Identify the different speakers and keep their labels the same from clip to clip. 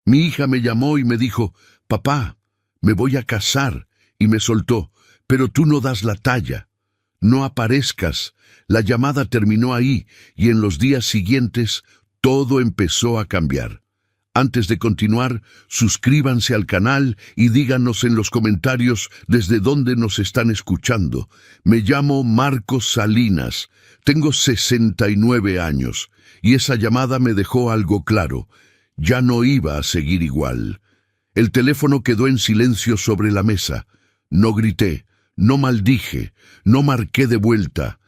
Speaker 1: Mi hija me llamó y me dijo, «Papá, me voy a casar», y me soltó, «Pero tú no das la talla. No aparezcas». La llamada terminó ahí, y en los días siguientes todo empezó a cambiar. Antes de continuar, suscríbanse al canal y díganos en los comentarios desde dónde nos están escuchando. Me llamo Marcos Salinas, tengo 69 años, y esa llamada me dejó algo claro. Ya no iba a seguir igual. El teléfono quedó en silencio sobre la mesa. No grité, no maldije, no marqué de vuelta.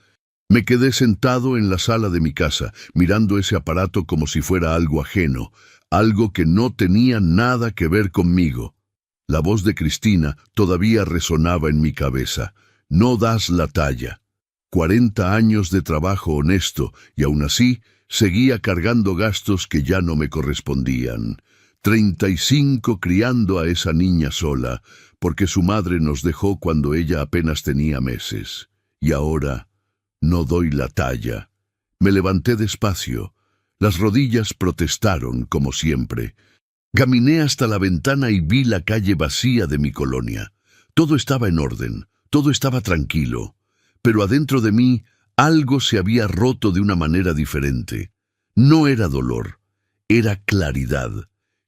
Speaker 1: Me quedé sentado en la sala de mi casa, mirando ese aparato como si fuera algo ajeno, algo que no tenía nada que ver conmigo. La voz de Cristina todavía resonaba en mi cabeza. No das la talla. 40 años de trabajo honesto, y aún así seguía cargando gastos que ya no me correspondían. 35 criando a esa niña sola, porque su madre nos dejó cuando ella apenas tenía meses. Y ahora no doy la talla. Me levanté despacio. Las rodillas protestaron, como siempre. Caminé hasta la ventana y vi la calle vacía de mi colonia. Todo estaba en orden, todo estaba tranquilo. Pero adentro de mí algo se había roto de una manera diferente. No era dolor, era claridad.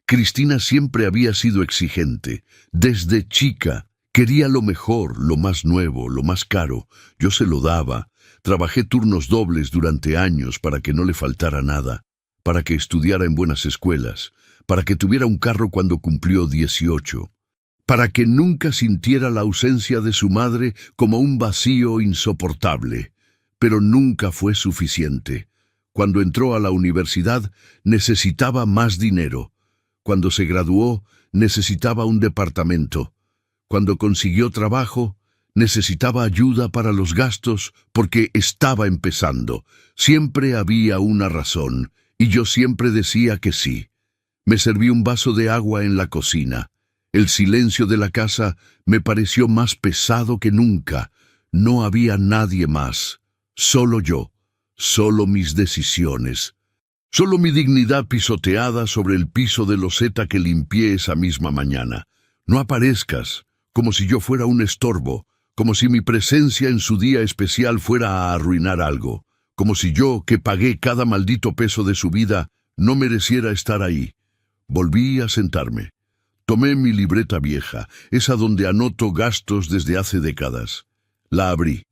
Speaker 1: Cristina siempre había sido exigente. Desde chica quería lo mejor, lo más nuevo, lo más caro. Yo se lo daba. Trabajé turnos dobles durante años para que no le faltara nada, para que estudiara en buenas escuelas, para que tuviera un carro cuando cumplió 18, para que nunca sintiera la ausencia de su madre como un vacío insoportable. Pero nunca fue suficiente. Cuando entró a la universidad, necesitaba más dinero. Cuando se graduó, necesitaba un departamento. Cuando consiguió trabajo, necesitaba ayuda para los gastos porque estaba empezando. Siempre había una razón, y yo siempre decía que sí. Me serví un vaso de agua en la cocina. El silencio de la casa me pareció más pesado que nunca. No había nadie más. Solo yo. Solo mis decisiones. Solo mi dignidad pisoteada sobre el piso de loseta que limpié esa misma mañana. No aparezcas, como si yo fuera un estorbo, como si mi presencia en su día especial fuera a arruinar algo, como si yo, que pagué cada maldito peso de su vida, no mereciera estar ahí. Volví a sentarme. Tomé mi libreta vieja, esa donde anoto gastos desde hace décadas. La abrí.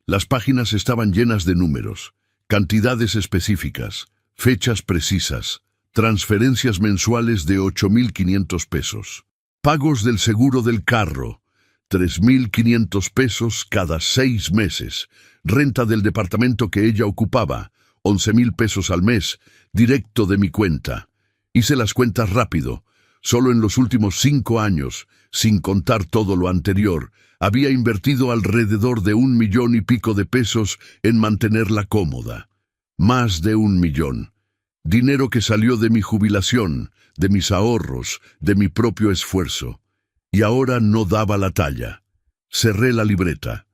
Speaker 1: Las páginas estaban llenas de números, cantidades específicas, fechas precisas, transferencias mensuales de 8.500 pesos, pagos del seguro del carro, 3.500 pesos cada 6 meses, renta del departamento que ella ocupaba, 11.000 pesos al mes, directo de mi cuenta. Hice las cuentas rápido. Solo en los últimos 5 años, sin contar todo lo anterior, había invertido alrededor de 1 millón y pico de pesos en mantenerla cómoda. Más de 1 millón. Dinero que salió de mi jubilación, de mis ahorros, de mi propio esfuerzo. Y ahora no daba la talla. Cerré la libreta.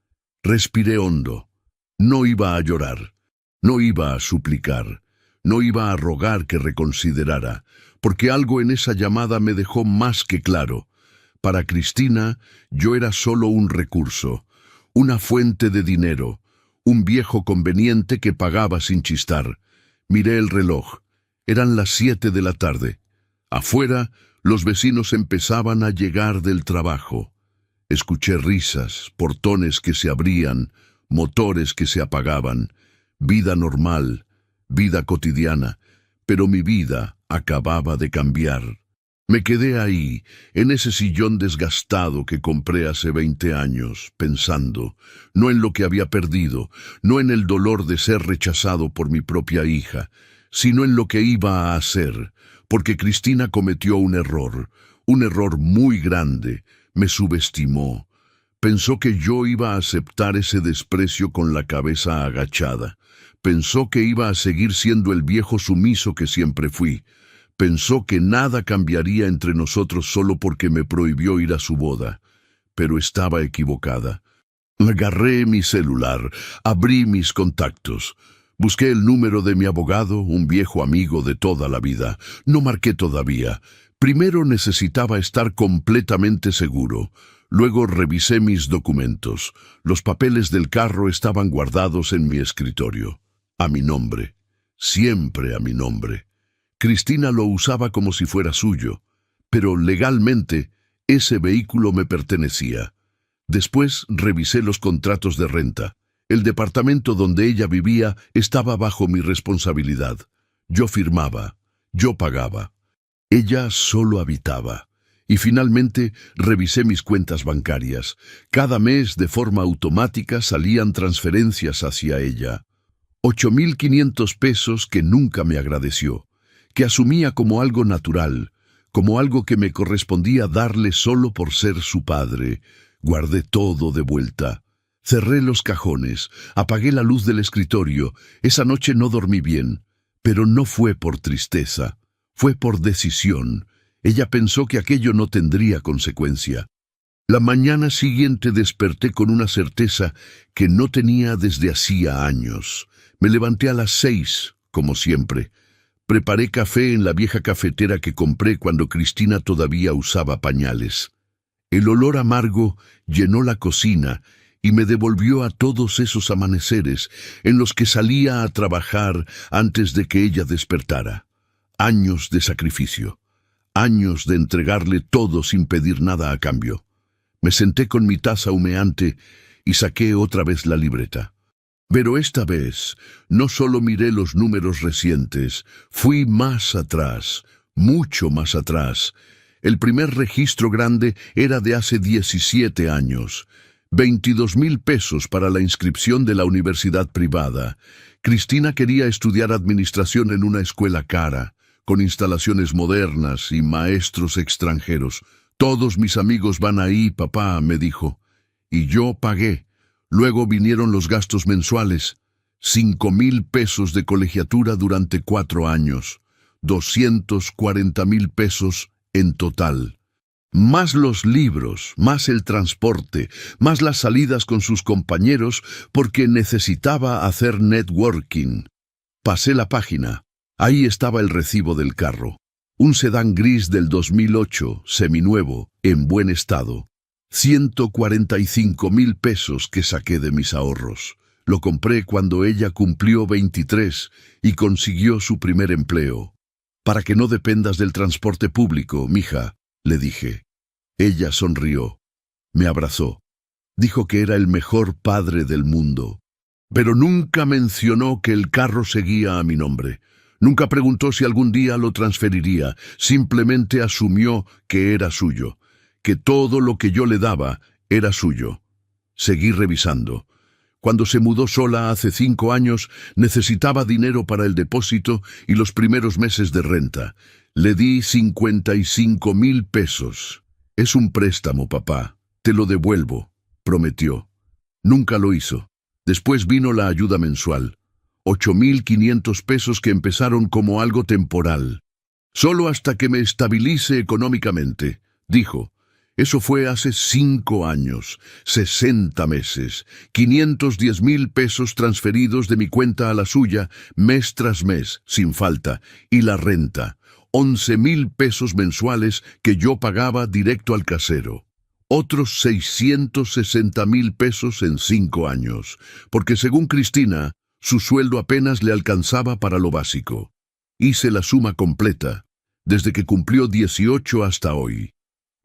Speaker 1: Respiré hondo. No iba a llorar. No iba a suplicar. No iba a rogar que reconsiderara, porque algo en esa llamada me dejó más que claro. Para Cristina, yo era solo un recurso, una fuente de dinero, un viejo conveniente que pagaba sin chistar. Miré el reloj. Eran las 7 de la tarde. Afuera, los vecinos empezaban a llegar del trabajo. Escuché risas, portones que se abrían, motores que se apagaban. Vida normal, vida cotidiana, pero mi vida acababa de cambiar. Me quedé ahí, en ese sillón desgastado que compré hace 20 años, pensando, no en lo que había perdido, no en el dolor de ser rechazado por mi propia hija, sino en lo que iba a hacer, porque Cristina cometió un error muy grande, me subestimó. Pensó que yo iba a aceptar ese desprecio con la cabeza agachada. Pensó que iba a seguir siendo el viejo sumiso que siempre fui. Pensó que nada cambiaría entre nosotros solo porque me prohibió ir a su boda. Pero estaba equivocada. Agarré mi celular, abrí mis contactos. Busqué el número de mi abogado, un viejo amigo de toda la vida. No marqué todavía. Primero necesitaba estar completamente seguro. Luego revisé mis documentos. Los papeles del carro estaban guardados en mi escritorio. A mi nombre. Siempre a mi nombre. Cristina lo usaba como si fuera suyo, pero legalmente ese vehículo me pertenecía. Después revisé los contratos de renta. El departamento donde ella vivía estaba bajo mi responsabilidad. Yo firmaba, yo pagaba. Ella solo habitaba. Y finalmente revisé mis cuentas bancarias. Cada mes, de forma automática, salían transferencias hacia ella. 8.500 pesos que nunca me agradeció, que asumía como algo natural, como algo que me correspondía darle solo por ser su padre. Guardé todo de vuelta. Cerré los cajones, apagué la luz del escritorio. Esa noche no dormí bien, pero no fue por tristeza, fue por decisión. Ella pensó que aquello no tendría consecuencia. La mañana siguiente desperté con una certeza que no tenía desde hacía años. Me levanté a las 6, como siempre. Preparé café en la vieja cafetera que compré cuando Cristina todavía usaba pañales. El olor amargo llenó la cocina y me devolvió a todos esos amaneceres en los que salía a trabajar antes de que ella despertara. Años de sacrificio, años de entregarle todo sin pedir nada a cambio. Me senté con mi taza humeante y saqué otra vez la libreta. Pero esta vez no solo miré los números recientes, fui más atrás, mucho más atrás. El primer registro grande era de hace 17 años. 22.000 pesos para la inscripción de la universidad privada. Cristina quería estudiar administración en una escuela cara, con instalaciones modernas y maestros extranjeros. Todos mis amigos van ahí, papá, me dijo. Y yo pagué. Luego vinieron los gastos mensuales. 5.000 pesos de colegiatura durante 4 años. 240.000 pesos en total. Más los libros, más el transporte, más las salidas con sus compañeros, porque necesitaba hacer networking. Pasé la página. Ahí estaba el recibo del carro. Un sedán gris del 2008, seminuevo, en buen estado. 145.000 pesos que saqué de mis ahorros. Lo compré cuando ella cumplió 23 y consiguió su primer empleo. Para que no dependas del transporte público, mija, le dije. Ella sonrió. Me abrazó. Dijo que era el mejor padre del mundo. Pero nunca mencionó que el carro seguía a mi nombre. Nunca preguntó si algún día lo transferiría. Simplemente asumió que era suyo, que todo lo que yo le daba era suyo. Seguí revisando. Cuando se mudó sola hace 5 años, necesitaba dinero para el depósito y los primeros meses de renta. Le di 55.000 pesos. Es un préstamo, papá. Te lo devuelvo, prometió. Nunca lo hizo. Después vino la ayuda mensual. 8.500 pesos que empezaron como algo temporal. Solo hasta que me estabilice económicamente, dijo. Eso fue hace 5 años, 60 meses, 510.000 pesos transferidos de mi cuenta a la suya, mes tras mes, sin falta, y la renta, 11.000 pesos mensuales que yo pagaba directo al casero. Otros 660.000 pesos en 5 años, porque según Cristina, su sueldo apenas le alcanzaba para lo básico. Hice la suma completa, desde que cumplió 18 hasta hoy.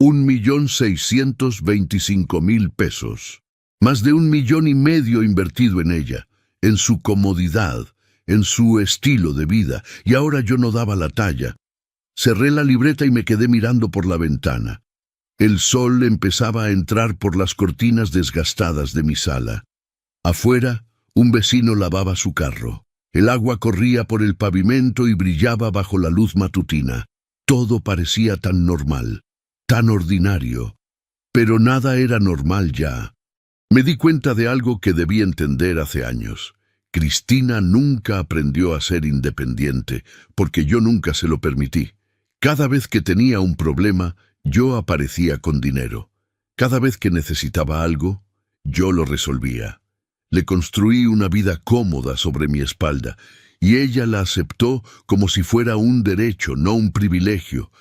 Speaker 1: 1.625.000 pesos. Más de 1,5 millones invertido en ella, en su comodidad, en su estilo de vida, y ahora yo no daba la talla. Cerré la libreta y me quedé mirando por la ventana. El sol empezaba a entrar por las cortinas desgastadas de mi sala. Afuera, un vecino lavaba su carro. El agua corría por el pavimento y brillaba bajo la luz matutina. Todo parecía tan normal, tan ordinario. Pero nada era normal ya. Me di cuenta de algo que debí entender hace años. Cristina nunca aprendió a ser independiente, porque yo nunca se lo permití. Cada vez que tenía un problema, yo aparecía con dinero. Cada vez que necesitaba algo, yo lo resolvía. Le construí una vida cómoda sobre mi espalda, y ella la aceptó como si fuera un derecho, no un privilegio.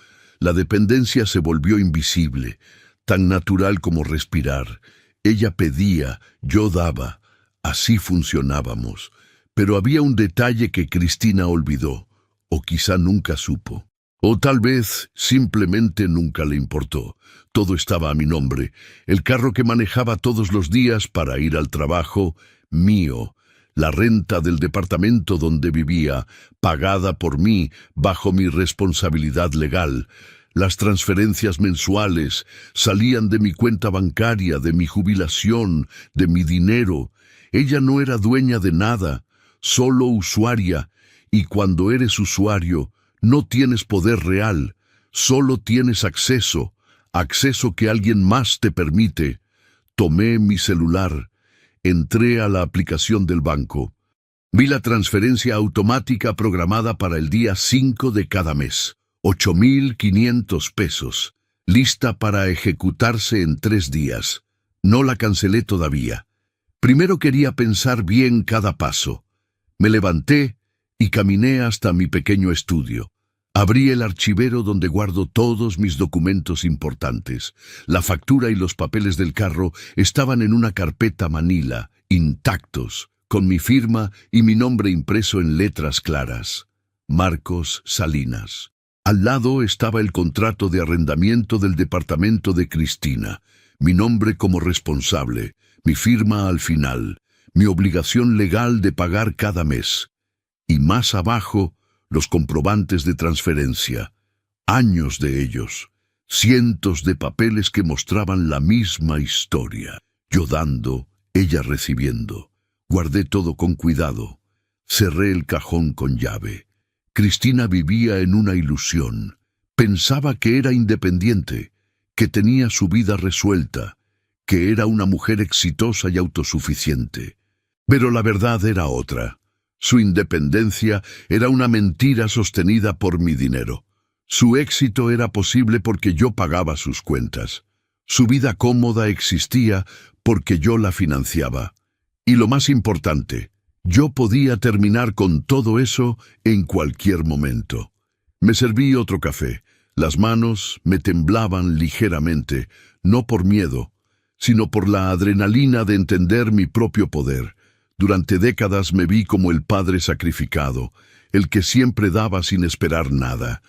Speaker 1: La dependencia se volvió invisible, tan natural como respirar. Ella pedía, yo daba. Así funcionábamos. Pero había un detalle que Cristina olvidó, o quizá nunca supo. O tal vez simplemente nunca le importó. Todo estaba a mi nombre. El carro que manejaba todos los días para ir al trabajo, mío. La renta del departamento donde vivía, pagada por mí, bajo mi responsabilidad legal. Las transferencias mensuales salían de mi cuenta bancaria, de mi jubilación, de mi dinero. Ella no era dueña de nada, solo usuaria, y cuando eres usuario, no tienes poder real, solo tienes acceso que alguien más te permite. Tomé mi celular, entré a la aplicación del banco. Vi la transferencia automática programada para el día 5 de cada mes. 8,500 pesos, lista para ejecutarse en 3 días. No la cancelé todavía. Primero quería pensar bien cada paso. Me levanté y caminé hasta mi pequeño estudio. Abrí el archivero donde guardo todos mis documentos importantes. La factura y los papeles del carro estaban en una carpeta manila, intactos, con mi firma y mi nombre impreso en letras claras. Marcos Salinas. Al lado estaba el contrato de arrendamiento del departamento de Cristina, mi nombre como responsable, mi firma al final, mi obligación legal de pagar cada mes. Y más abajo, los comprobantes de transferencia, años de ellos, cientos de papeles que mostraban la misma historia. Yo dando, ella recibiendo. Guardé todo con cuidado. Cerré el cajón con llave. Cristina vivía en una ilusión. Pensaba que era independiente, que tenía su vida resuelta, que era una mujer exitosa y autosuficiente. Pero la verdad era otra. Su independencia era una mentira sostenida por mi dinero. Su éxito era posible porque yo pagaba sus cuentas. Su vida cómoda existía porque yo la financiaba. Y lo más importante, yo podía terminar con todo eso en cualquier momento. Me serví otro café. Las manos me temblaban ligeramente, no por miedo, sino por la adrenalina de entender mi propio poder. Durante décadas me vi como el padre sacrificado, el que siempre daba sin esperar nada,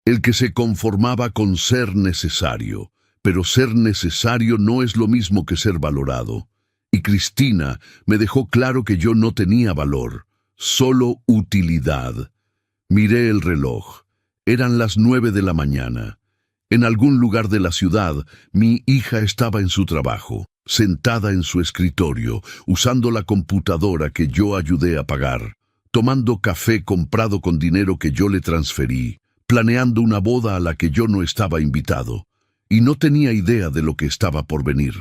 Speaker 1: el que se conformaba con ser necesario, pero ser necesario no es lo mismo que ser valorado. Y Cristina me dejó claro que yo no tenía valor, solo utilidad. Miré el reloj. Eran las 9 de la mañana. En algún lugar de la ciudad, mi hija estaba en su trabajo, sentada en su escritorio, usando la computadora que yo ayudé a pagar, tomando café comprado con dinero que yo le transferí, planeando una boda a la que yo no estaba invitado, y no tenía idea de lo que estaba por venir,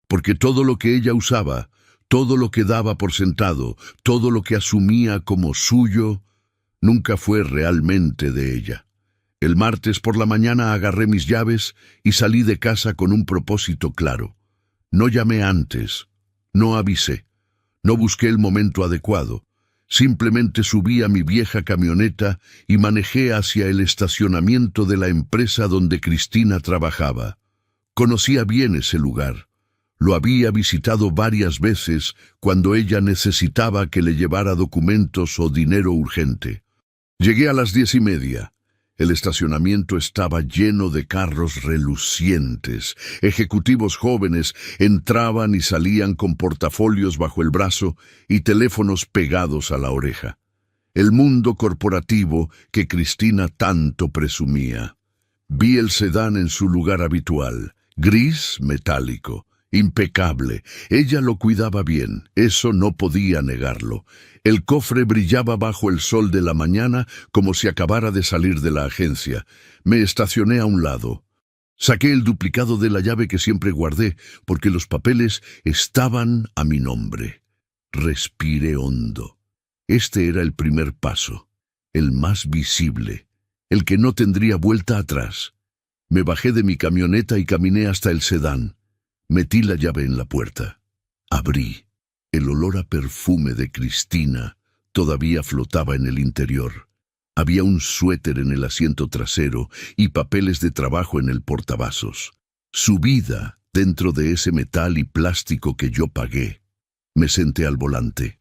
Speaker 1: porque todo lo que ella usaba, todo lo que daba por sentado, todo lo que asumía como suyo, nunca fue realmente de ella. El martes por la mañana agarré mis llaves y salí de casa con un propósito claro. No llamé antes, no avisé, no busqué el momento adecuado. Simplemente subí a mi vieja camioneta y manejé hacia el estacionamiento de la empresa donde Cristina trabajaba. Conocía bien ese lugar. Lo había visitado varias veces cuando ella necesitaba que le llevara documentos o dinero urgente. Llegué a las 10:30. El estacionamiento estaba lleno de carros relucientes. Ejecutivos jóvenes entraban y salían con portafolios bajo el brazo y teléfonos pegados a la oreja. El mundo corporativo que Cristina tanto presumía. Vi el sedán en su lugar habitual, gris metálico, impecable. Ella lo cuidaba bien, eso no podía negarlo. El cofre brillaba bajo el sol de la mañana como si acabara de salir de la agencia. Me estacioné a un lado. Saqué el duplicado de la llave que siempre guardé, porque los papeles estaban a mi nombre. Respiré hondo. Este era el primer paso, el más visible, el que no tendría vuelta atrás. Me bajé de mi camioneta y caminé hasta el sedán. Metí la llave en la puerta. Abrí. El olor a perfume de Cristina todavía flotaba en el interior. Había un suéter en el asiento trasero y papeles de trabajo en el portavasos. Su vida dentro de ese metal y plástico que yo pagué. Me senté al volante.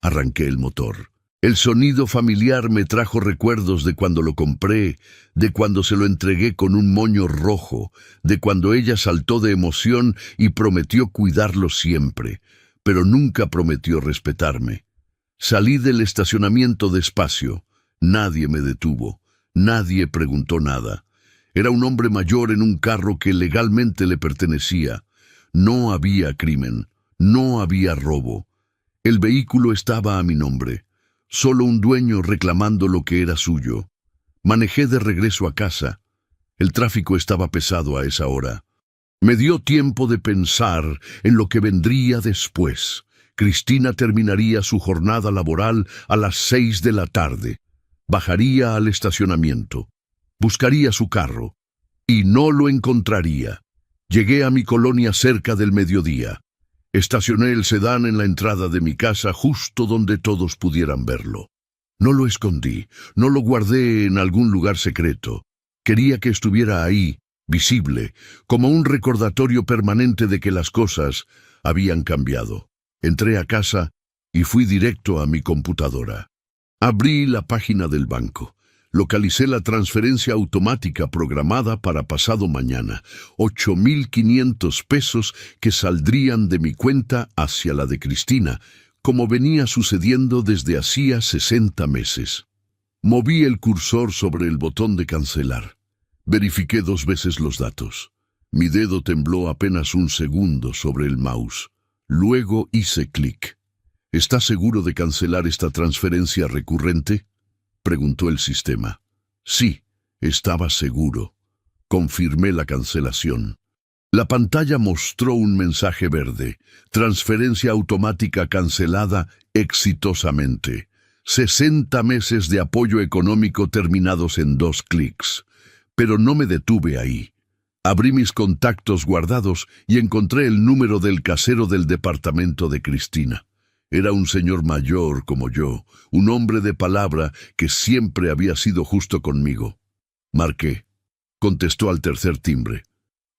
Speaker 1: Arranqué el motor. El sonido familiar me trajo recuerdos de cuando lo compré, de cuando se lo entregué con un moño rojo, de cuando ella saltó de emoción y prometió cuidarlo siempre, pero nunca prometió respetarme. Salí del estacionamiento despacio. Nadie me detuvo. Nadie preguntó nada. Era un hombre mayor en un carro que legalmente le pertenecía. No había crimen. No había robo. El vehículo estaba a mi nombre. Solo un dueño reclamando lo que era suyo. Manejé de regreso a casa. El tráfico estaba pesado a esa hora. Me dio tiempo de pensar en lo que vendría después. Cristina terminaría su jornada laboral a las 6 de la tarde. Bajaría al estacionamiento. Buscaría su carro. Y no lo encontraría. Llegué a mi colonia cerca del mediodía. Estacioné el sedán en la entrada de mi casa justo donde todos pudieran verlo. No lo escondí, no lo guardé en algún lugar secreto. Quería que estuviera ahí, visible, como un recordatorio permanente de que las cosas habían cambiado. Entré a casa y fui directo a mi computadora. Abrí la página del banco. Localicé la transferencia automática programada para pasado mañana, 8,500 pesos que saldrían de mi cuenta hacia la de Cristina, como venía sucediendo desde hacía 60 meses. Moví el cursor sobre el botón de cancelar. Verifiqué 2 veces los datos. Mi dedo tembló apenas un segundo sobre el mouse. Luego hice clic. ¿Está seguro de cancelar esta transferencia recurrente?, preguntó el sistema. Sí, estaba seguro. Confirmé la cancelación. La pantalla mostró un mensaje verde. Transferencia automática cancelada exitosamente. 60 meses de apoyo económico terminados en 2 clics. Pero no me detuve ahí. Abrí mis contactos guardados y encontré el número del casero del departamento de Cristina. Era un señor mayor como yo, un hombre de palabra que siempre había sido justo conmigo. Marqué. Contestó al tercer timbre.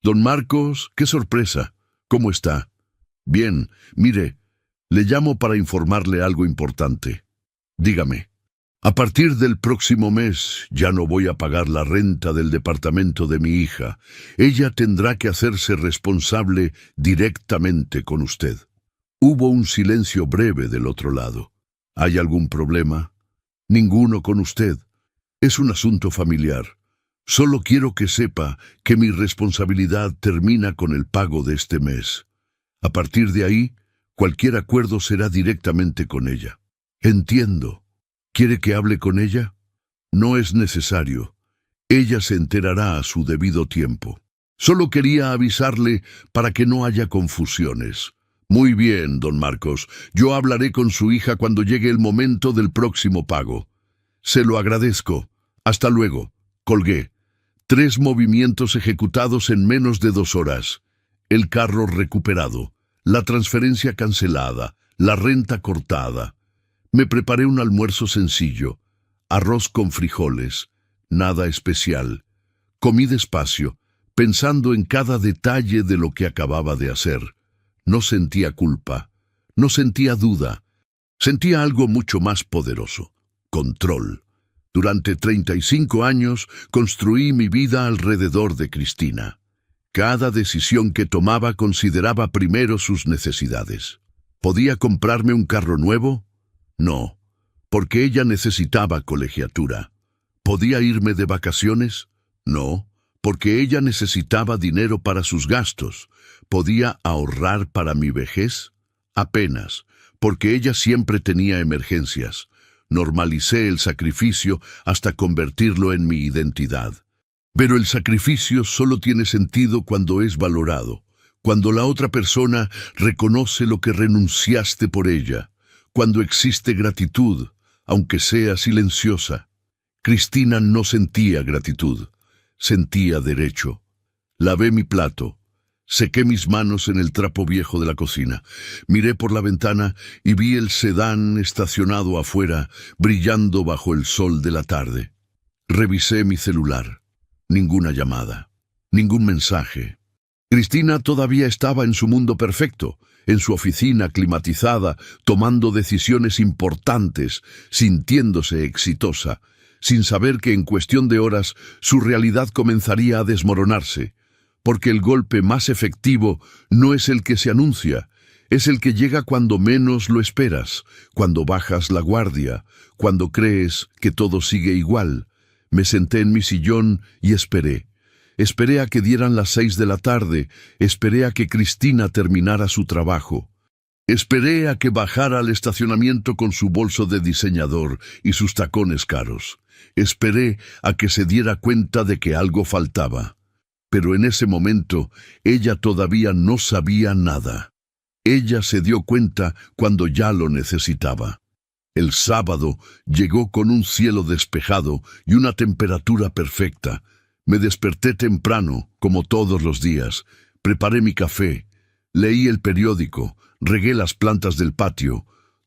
Speaker 1: «Don Marcos, qué sorpresa. ¿Cómo está?» «Bien, mire, le llamo para informarle algo importante». «Dígame». «A partir del próximo mes ya no voy a pagar la renta del departamento de mi hija. Ella tendrá que hacerse responsable directamente con usted». Hubo un silencio breve del otro lado. ¿Hay algún problema? Ninguno con usted. Es un asunto familiar. Solo quiero que sepa que mi responsabilidad termina con el pago de este mes. A partir de ahí, cualquier acuerdo será directamente con ella. Entiendo. ¿Quiere que hable con ella? No es necesario. Ella se enterará a su debido tiempo. Solo quería avisarle para que no haya confusiones. Muy bien, don Marcos. Yo hablaré con su hija cuando llegue el momento del próximo pago. Se lo agradezco. Hasta luego. Colgué. 3 movimientos ejecutados en menos de 2 horas. El carro recuperado. La transferencia cancelada. La renta cortada. Me preparé un almuerzo sencillo. Arroz con frijoles. Nada especial. Comí despacio, pensando en cada detalle de lo que acababa de hacer. No sentía culpa, no sentía duda, sentía algo mucho más poderoso, control. Durante 35 años construí mi vida alrededor de Cristina. Cada decisión que tomaba consideraba primero sus necesidades. ¿Podía comprarme un carro nuevo? No, porque ella necesitaba colegiatura. ¿Podía irme de vacaciones? No, porque ella necesitaba dinero para sus gastos. ¿Podía ahorrar para mi vejez? Apenas, porque ella siempre tenía emergencias. Normalicé el sacrificio hasta convertirlo en mi identidad. Pero el sacrificio solo tiene sentido cuando es valorado, cuando la otra persona reconoce lo que renunciaste por ella, cuando existe gratitud, aunque sea silenciosa. Cristina no sentía gratitud, sentía derecho. Lavé mi plato. Sequé mis manos en el trapo viejo de la cocina. Miré por la ventana y vi el sedán estacionado afuera, brillando bajo el sol de la tarde. Revisé mi celular. Ninguna llamada. Ningún mensaje. Cristina todavía estaba en su mundo perfecto, en su oficina climatizada, tomando decisiones importantes, sintiéndose exitosa, sin saber que en cuestión de horas su realidad comenzaría a desmoronarse, porque el golpe más efectivo no es el que se anuncia, es el que llega cuando menos lo esperas, cuando bajas la guardia, cuando crees que todo sigue igual. Me senté en mi sillón y esperé. Esperé a que dieran las 6 de la tarde, esperé a que Cristina terminara su trabajo. Esperé a que bajara al estacionamiento con su bolso de diseñador y sus tacones caros. Esperé a que se diera cuenta de que algo faltaba. Pero en ese momento, ella todavía no sabía nada. Ella se dio cuenta cuando ya lo necesitaba. El sábado llegó con un cielo despejado y una temperatura perfecta. Me desperté temprano, como todos los días. Preparé mi café. Leí el periódico. Regué las plantas del patio.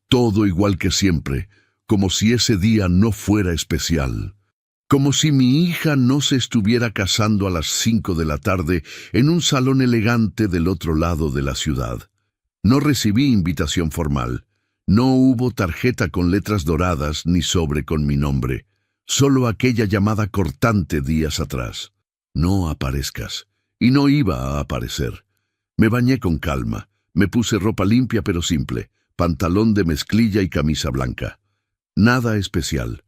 Speaker 1: Todo igual que siempre, como si ese día no fuera especial. Como si mi hija no se estuviera casando a las 5 de la tarde en un salón elegante del otro lado de la ciudad. No recibí invitación formal. No hubo tarjeta con letras doradas ni sobre con mi nombre. Solo aquella llamada cortante días atrás. No aparezcas. Y no iba a aparecer. Me bañé con calma. Me puse ropa limpia pero simple. Pantalón de mezclilla y camisa blanca. Nada especial.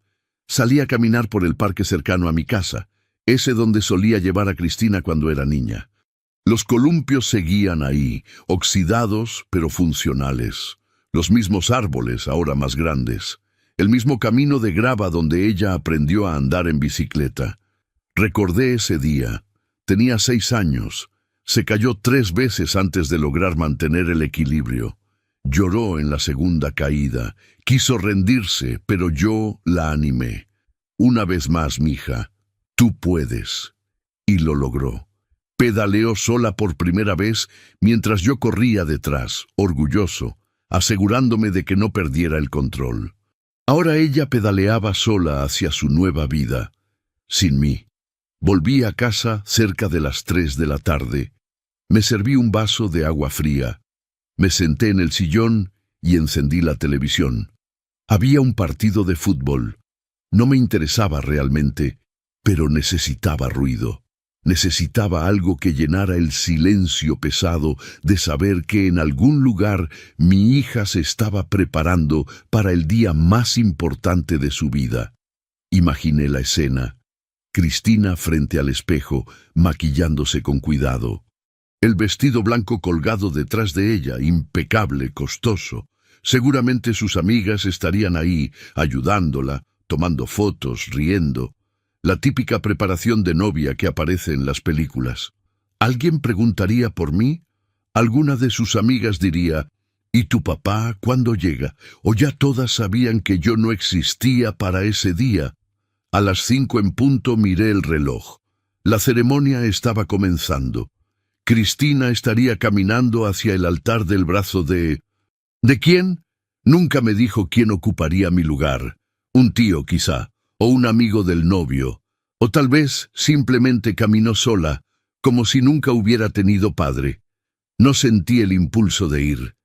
Speaker 1: Salí a caminar por el parque cercano a mi casa, ese donde solía llevar a Cristina cuando era niña. Los columpios seguían ahí, oxidados pero funcionales. Los mismos árboles, ahora más grandes. El mismo camino de grava donde ella aprendió a andar en bicicleta. Recordé ese día. Tenía 6 años. Se cayó 3 veces antes de lograr mantener el equilibrio. Lloró en la segunda caída. Quiso rendirse, pero yo la animé. Una vez más, mija, tú puedes. Y lo logró. Pedaleó sola por primera vez mientras yo corría detrás, orgulloso, asegurándome de que no perdiera el control. Ahora ella pedaleaba sola hacia su nueva vida, sin mí. Volví a casa cerca de las 3 de la tarde. Me serví un vaso de agua fría. Me senté en el sillón y encendí la televisión. Había un partido de fútbol. No me interesaba realmente, pero necesitaba ruido. Necesitaba algo que llenara el silencio pesado de saber que en algún lugar mi hija se estaba preparando para el día más importante de su vida. Imaginé la escena. Cristina frente al espejo, maquillándose con cuidado. El vestido blanco colgado detrás de ella, impecable, costoso. Seguramente sus amigas estarían ahí, ayudándola, tomando fotos, riendo. La típica preparación de novia que aparece en las películas. ¿Alguien preguntaría por mí? Alguna de sus amigas diría, ¿y tu papá cuándo llega? O ya todas sabían que yo no existía para ese día. A las 5 en punto miré el reloj. La ceremonia estaba comenzando. Cristina estaría caminando hacia el altar del brazo de... ¿De quién? Nunca me dijo quién ocuparía mi lugar. Un tío, quizá, o un amigo del novio. O tal vez simplemente caminó sola, como si nunca hubiera tenido padre. No sentí el impulso de ir,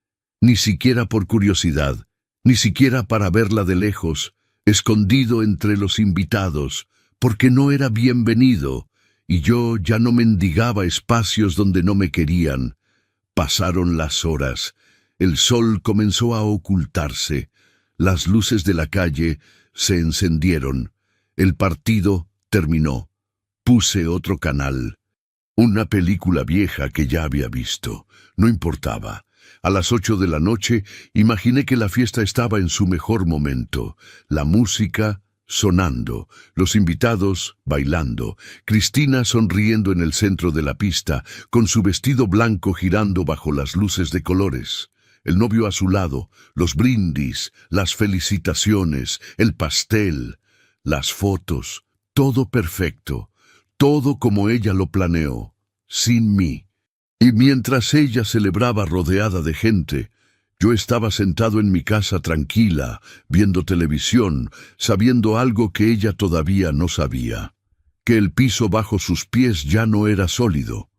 Speaker 1: ni siquiera por curiosidad, ni siquiera para verla de lejos, escondido entre los invitados, porque no era bienvenido, y yo ya no mendigaba espacios donde no me querían. Pasaron las horas. El sol comenzó a ocultarse. Las luces de la calle se encendieron. El partido terminó. Puse otro canal. Una película vieja que ya había visto. No importaba. A las 8 de la noche imaginé que la fiesta estaba en su mejor momento. La música sonando, los invitados bailando, Cristina sonriendo en el centro de la pista, con su vestido blanco girando bajo las luces de colores. El novio a su lado, los brindis, las felicitaciones, el pastel, las fotos, todo perfecto, todo como ella lo planeó, sin mí. Y mientras ella celebraba rodeada de gente, yo estaba sentado en mi casa tranquila, viendo televisión, sabiendo algo que ella todavía no sabía, que el piso bajo sus pies ya no era sólido,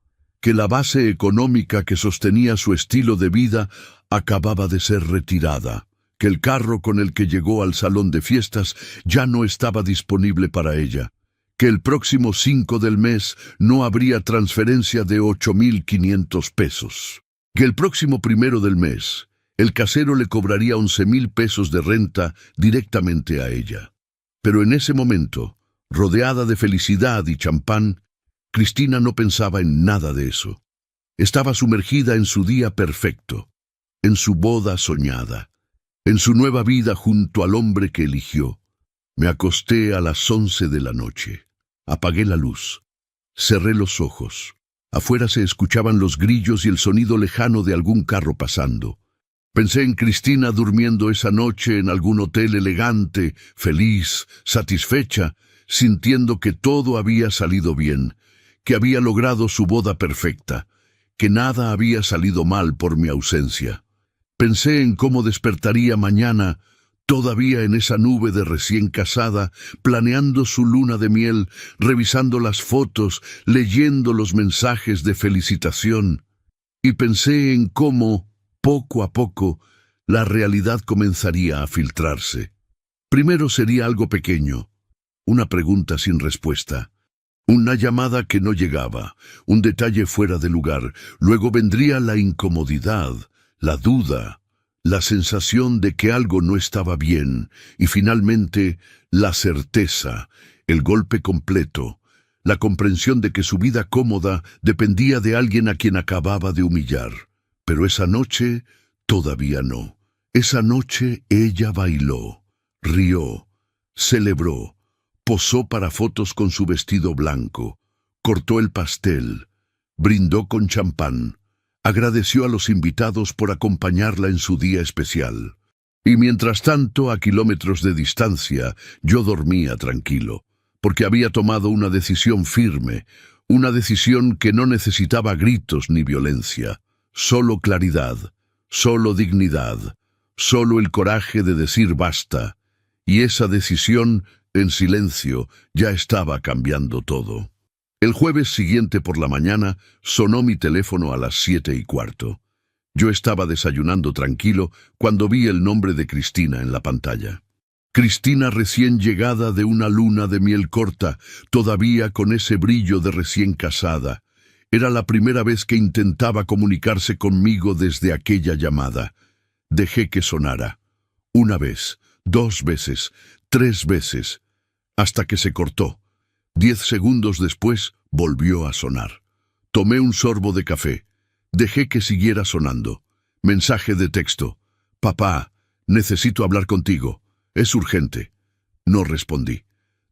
Speaker 1: que la base económica que sostenía su estilo de vida acababa de ser retirada, que el carro con el que llegó al salón de fiestas ya no estaba disponible para ella, que el próximo 5 del mes no habría transferencia de 8.500 pesos, que el próximo 1 del mes el casero le cobraría 11.000 pesos de renta directamente a ella. Pero en ese momento, rodeada de felicidad y champán, Cristina no pensaba en nada de eso. Estaba sumergida en su día perfecto, en su boda soñada, en su nueva vida junto al hombre que eligió. Me acosté a las 11 de la noche. Apagué la luz. Cerré los ojos. Afuera se escuchaban los grillos y el sonido lejano de algún carro pasando. Pensé en Cristina durmiendo esa noche en algún hotel elegante, feliz, satisfecha, sintiendo que todo había salido bien, que había logrado su boda perfecta, que nada había salido mal por mi ausencia. Pensé en cómo despertaría mañana, todavía en esa nube de recién casada, planeando su luna de miel, revisando las fotos, leyendo los mensajes de felicitación. Y pensé en cómo, poco a poco, la realidad comenzaría a filtrarse. Primero sería algo pequeño, una pregunta sin respuesta, una llamada que no llegaba, un detalle fuera de lugar. Luego vendría la incomodidad, la duda, la sensación de que algo no estaba bien, y finalmente la certeza, el golpe completo, la comprensión de que su vida cómoda dependía de alguien a quien acababa de humillar. Pero esa noche todavía no. Esa noche ella bailó, rió, celebró, posó para fotos con su vestido blanco, cortó el pastel, brindó con champán, agradeció a los invitados por acompañarla en su día especial. Y mientras tanto, a kilómetros de distancia, yo dormía tranquilo, porque había tomado una decisión firme, una decisión que no necesitaba gritos ni violencia. Solo claridad, solo dignidad, solo el coraje de decir basta, y esa decisión, en silencio, ya estaba cambiando todo. El jueves siguiente por la mañana sonó mi teléfono a las 7:15. Yo estaba desayunando tranquilo cuando vi el nombre de Cristina en la pantalla. Cristina recién llegada de una luna de miel corta, todavía con ese brillo de recién casada. Era la primera vez que intentaba comunicarse conmigo desde aquella llamada. Dejé que sonara. 1 vez, 2 veces, 3 veces, hasta que se cortó. 10 segundos después volvió a sonar. Tomé un sorbo de café. Dejé que siguiera sonando. Mensaje de texto. Papá, necesito hablar contigo. Es urgente. No respondí.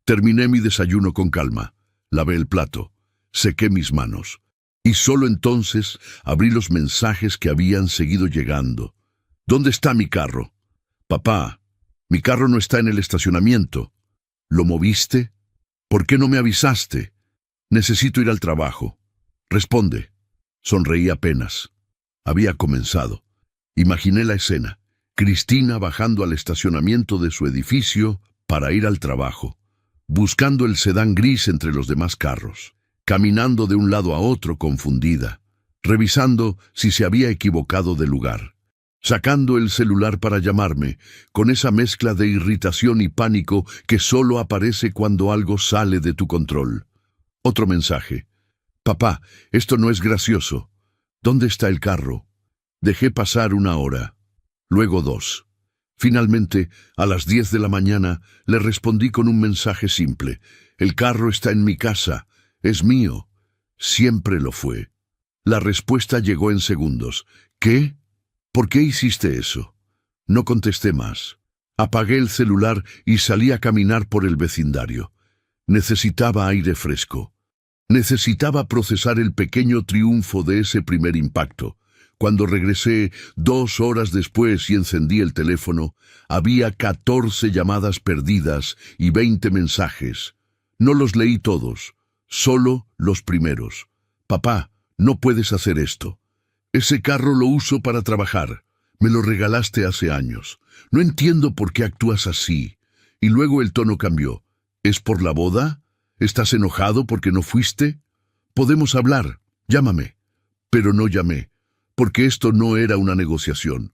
Speaker 1: Terminé mi desayuno con calma. Lavé el plato. Sequé mis manos. Y solo entonces abrí los mensajes que habían seguido llegando. ¿Dónde está mi carro? Papá, mi carro no está en el estacionamiento. ¿Lo moviste? ¿Por qué no me avisaste? Necesito ir al trabajo. Responde. Sonreí apenas. Había comenzado. Imaginé la escena. Cristina bajando al estacionamiento de su edificio para ir al trabajo, buscando el sedán gris entre los demás carros, caminando de un lado a otro confundida, revisando si se había equivocado de lugar, sacando el celular para llamarme, con esa mezcla de irritación y pánico que solo aparece cuando algo sale de tu control. Otro mensaje. Papá, esto no es gracioso. ¿Dónde está el carro? Dejé pasar 1 hora. Luego 2. Finalmente, a las 10 de la mañana, le respondí con un mensaje simple. El carro está en mi casa. Es mío. Siempre lo fue. La respuesta llegó en segundos. ¿Qué? ¿Por qué hiciste eso? No contesté más. Apagué el celular y salí a caminar por el vecindario. Necesitaba aire fresco. Necesitaba procesar el pequeño triunfo de ese primer impacto. Cuando regresé 2 horas después y encendí el teléfono, había 14 llamadas perdidas y 20 mensajes. No los leí todos, solo los primeros. Papá, no puedes hacer esto. Ese carro lo uso para trabajar. Me lo regalaste hace años. No entiendo por qué actúas así. Y luego el tono cambió. ¿Es por la boda? ¿Estás enojado porque no fuiste? Podemos hablar. Llámame. Pero no llamé, porque esto no era una negociación.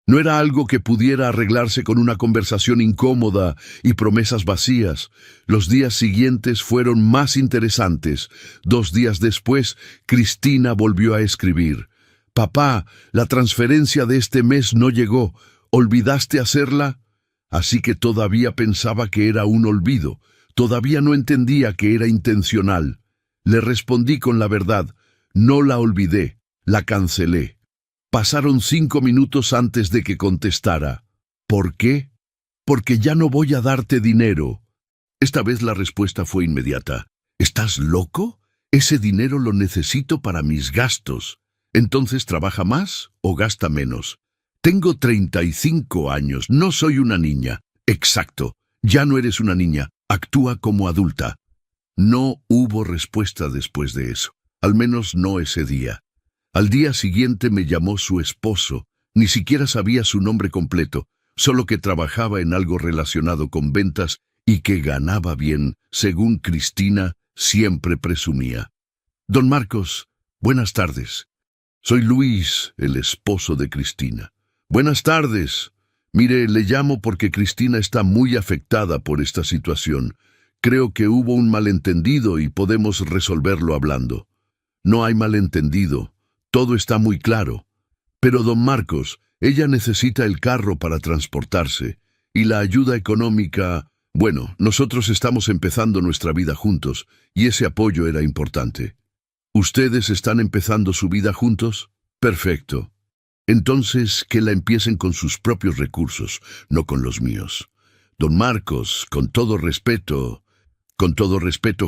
Speaker 1: No era algo que pudiera arreglarse con una conversación incómoda y promesas vacías. Los días siguientes fueron más interesantes. 2 días después, Cristina volvió a escribir. «Papá, la transferencia de este mes no llegó. ¿Olvidaste hacerla?» Así que todavía pensaba que era un olvido. Todavía no entendía que era intencional. Le respondí con la verdad. No la olvidé, la cancelé. Pasaron 5 minutos antes de que contestara. ¿Por qué? Porque ya no voy a darte dinero. Esta vez la respuesta fue inmediata. ¿Estás loco? Ese dinero lo necesito para mis gastos. Entonces, ¿trabaja más o gasta menos? Tengo 35 años, no soy una niña. Exacto, ya no eres una niña, actúa como adulta. No hubo respuesta después de eso, al menos no ese día. Al día siguiente me llamó su esposo, ni siquiera sabía su nombre completo, solo que trabajaba en algo relacionado con ventas y que ganaba bien, según Cristina siempre presumía. Don Marcos, buenas tardes. Soy Luis, el esposo de Cristina. Buenas tardes. Mire, le llamo porque Cristina está muy afectada por esta situación. Creo que hubo un malentendido y podemos resolverlo hablando. No hay malentendido. Todo está muy claro. Pero, don Marcos, ella necesita el carro para transportarse. Y la ayuda económica... Bueno, nosotros estamos empezando nuestra vida juntos, y ese apoyo era importante. ¿Ustedes están empezando su vida juntos? Perfecto. Entonces, que la empiecen con sus propios recursos, no con los míos. Don Marcos, con todo respeto,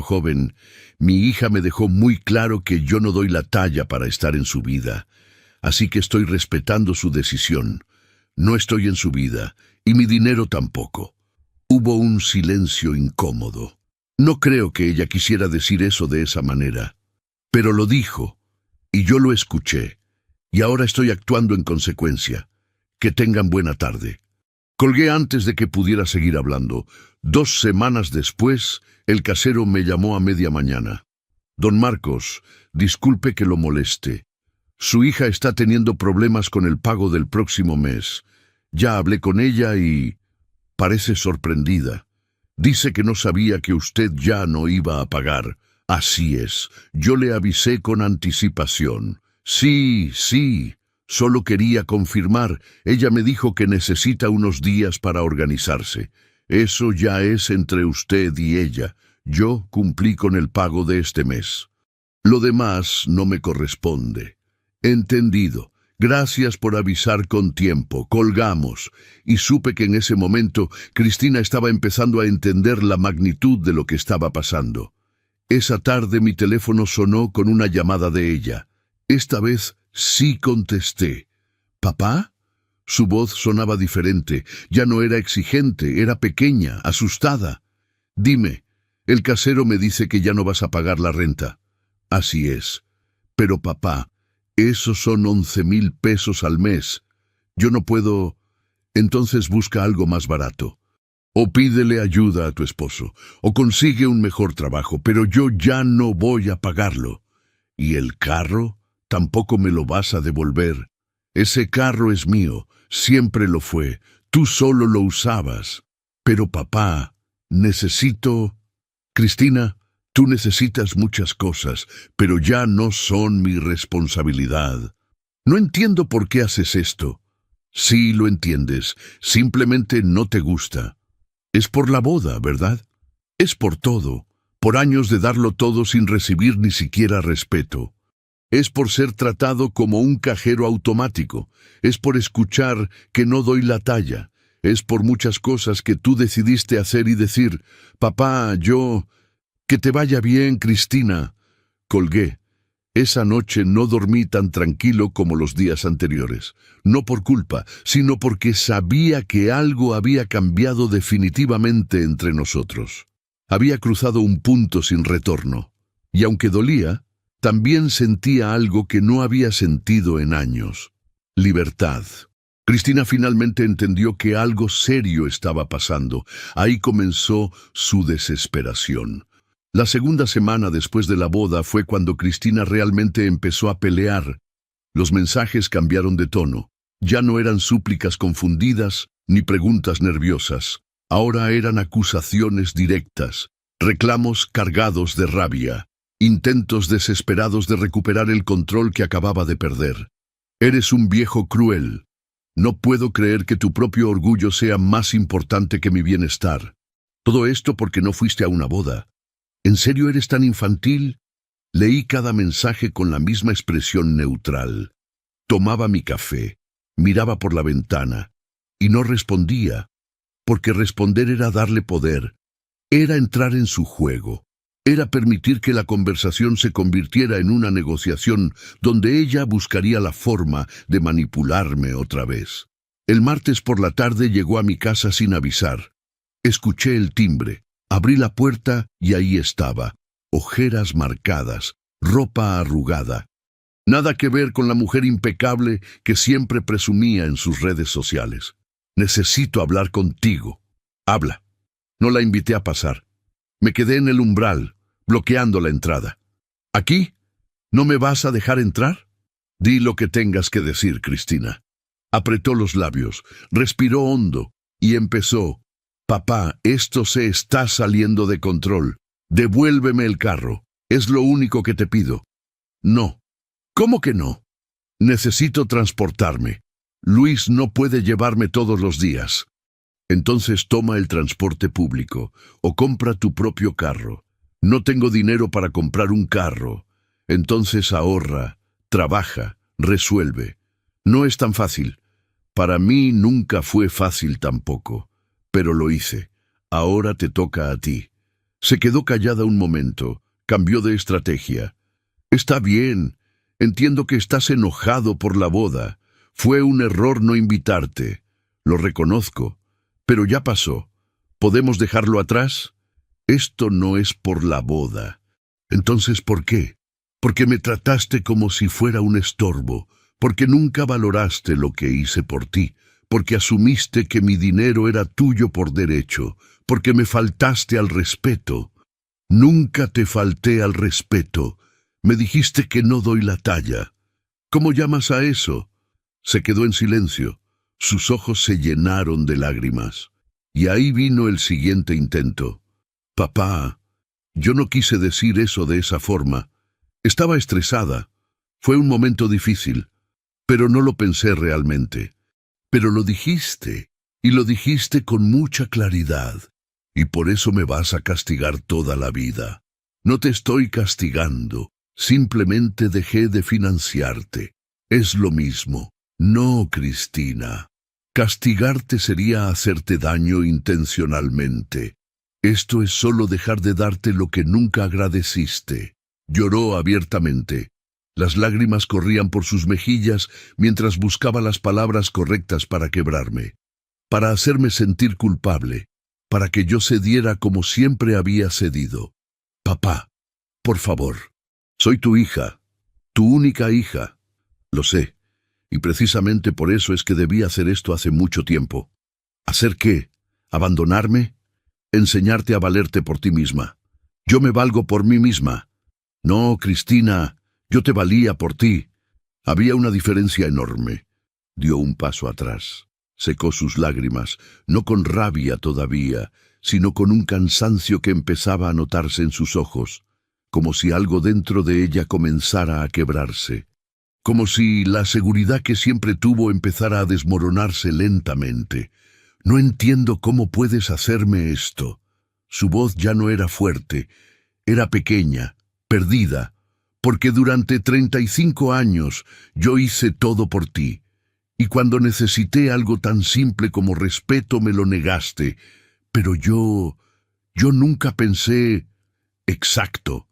Speaker 1: joven, mi hija me dejó muy claro que yo no doy la talla para estar en su vida. Así que estoy respetando su decisión. No estoy en su vida, y mi dinero tampoco. Hubo un silencio incómodo. No creo que ella quisiera decir eso de esa manera. Pero lo dijo, y yo lo escuché, y ahora estoy actuando en consecuencia. Que tengan buena tarde. Colgué antes de que pudiera seguir hablando. 2 semanas después, el casero me llamó a media mañana. Don Marcos, disculpe que lo moleste. Su hija está teniendo problemas con el pago del próximo mes. Ya hablé con ella y... parece sorprendida. Dice que no sabía que usted ya no iba a pagar. Así es, yo le avisé con anticipación. Sí, solo quería confirmar. Ella me dijo que necesita unos días para organizarse. Eso ya es entre usted y ella. Yo cumplí con el pago de este mes. Lo demás no me corresponde. Entendido. Gracias por avisar con tiempo. Colgamos. Y supe que en ese momento Cristina estaba empezando a entender la magnitud de lo que estaba pasando. Esa tarde mi teléfono sonó con una llamada de ella. Esta vez sí contesté. ¿Papá? Su voz sonaba diferente. Ya no era exigente, era pequeña, asustada. Dime, el casero me dice que ya no vas a pagar la renta. Así es. Pero papá, esos son 11,000 pesos al mes. Yo no puedo... Entonces busca algo más barato. O pídele ayuda a tu esposo, o consigue un mejor trabajo, pero yo ya no voy a pagarlo. ¿Y el carro? Tampoco me lo vas a devolver. Ese carro es mío, siempre lo fue, tú solo lo usabas. Pero papá, necesito... Cristina, tú necesitas muchas cosas, pero ya no son mi responsabilidad. No entiendo por qué haces esto. Sí, lo entiendes, simplemente no te gusta. Es por la boda, ¿verdad? Es por todo, por años de darlo todo sin recibir ni siquiera respeto. Es por ser tratado como un cajero automático. Es por escuchar que no doy la talla. Es por muchas cosas que tú decidiste hacer y decir, papá, yo... Que te vaya bien, Cristina. Colgué. Esa noche no dormí tan tranquilo como los días anteriores. No por culpa, sino porque sabía que algo había cambiado definitivamente entre nosotros. Había cruzado un punto sin retorno. Y aunque dolía, también sentía algo que no había sentido en años: libertad. Cristina finalmente entendió que algo serio estaba pasando. Ahí comenzó su desesperación. La segunda semana después de la boda fue cuando Cristina realmente empezó a pelear. Los mensajes cambiaron de tono. Ya no eran súplicas confundidas ni preguntas nerviosas. Ahora eran acusaciones directas, reclamos cargados de rabia, intentos desesperados de recuperar el control que acababa de perder. Eres un viejo cruel. No puedo creer que tu propio orgullo sea más importante que mi bienestar. Todo esto porque no fuiste a una boda. ¿En serio eres tan infantil? Leí cada mensaje con la misma expresión neutral. Tomaba mi café, miraba por la ventana y no respondía, porque responder era darle poder, era entrar en su juego, era permitir que la conversación se convirtiera en una negociación donde ella buscaría la forma de manipularme otra vez. El martes por la tarde llegó a mi casa sin avisar. Escuché el timbre, abrí la puerta y ahí estaba, ojeras marcadas, ropa arrugada. Nada que ver con la mujer impecable que siempre presumía en sus redes sociales. Necesito hablar contigo. Habla. No la invité a pasar. Me quedé en el umbral, bloqueando la entrada. ¿Aquí? ¿No me vas a dejar entrar? Di lo que tengas que decir, Cristina. Apretó los labios, respiró hondo y empezó. Papá, esto se está saliendo de control. Devuélveme el carro. Es lo único que te pido. No. ¿Cómo que no? Necesito transportarme. Luis no puede llevarme todos los días. Entonces toma el transporte público o compra tu propio carro. No tengo dinero para comprar un carro. Entonces ahorra, trabaja, resuelve. No es tan fácil. Para mí nunca fue fácil tampoco, pero lo hice. Ahora te toca a ti. Se quedó callada un momento, cambió de estrategia. Está bien, entiendo que estás enojado por la boda. Fue un error no invitarte. Lo reconozco. Pero ya pasó. ¿Podemos dejarlo atrás? Esto no es por la boda. Entonces, ¿por qué? Porque me trataste como si fuera un estorbo, porque nunca valoraste lo que hice por ti, porque asumiste que mi dinero era tuyo por derecho, porque me faltaste al respeto. Nunca te falté al respeto. Me dijiste que no doy la talla. ¿Cómo llamas a eso? Se quedó en silencio. Sus ojos se llenaron de lágrimas. Y ahí vino el siguiente intento. Papá, yo no quise decir eso de esa forma. Estaba estresada. Fue un momento difícil. Pero no lo pensé realmente. Pero lo dijiste. Y lo dijiste con mucha claridad. Y por eso me vas a castigar toda la vida. No te estoy castigando. Simplemente dejé de financiarte. Es lo mismo. No, Cristina. Castigarte sería hacerte daño intencionalmente. Esto es solo dejar de darte lo que nunca agradeciste. Lloró abiertamente. Las lágrimas corrían por sus mejillas mientras buscaba las palabras correctas para quebrarme, para hacerme sentir culpable, para que yo cediera como siempre había cedido. Papá, por favor, soy tu hija, tu única hija. Lo sé. Y precisamente por eso es que debí hacer esto hace mucho tiempo. ¿Hacer qué? ¿Abandonarme? Enseñarte a valerte por ti misma. Yo me valgo por mí misma. No, Cristina, yo te valía por ti. Había una diferencia enorme. Dio un paso atrás. Secó sus lágrimas, no con rabia todavía, sino con un cansancio que empezaba a notarse en sus ojos, como si algo dentro de ella comenzara a quebrarse. Como si la seguridad que siempre tuvo empezara a desmoronarse lentamente. No entiendo cómo puedes hacerme esto. Su voz ya no era fuerte, era pequeña, perdida, porque durante 35 años yo hice todo por ti. Y cuando necesité algo tan simple como respeto me lo negaste. Pero yo nunca pensé... Exacto,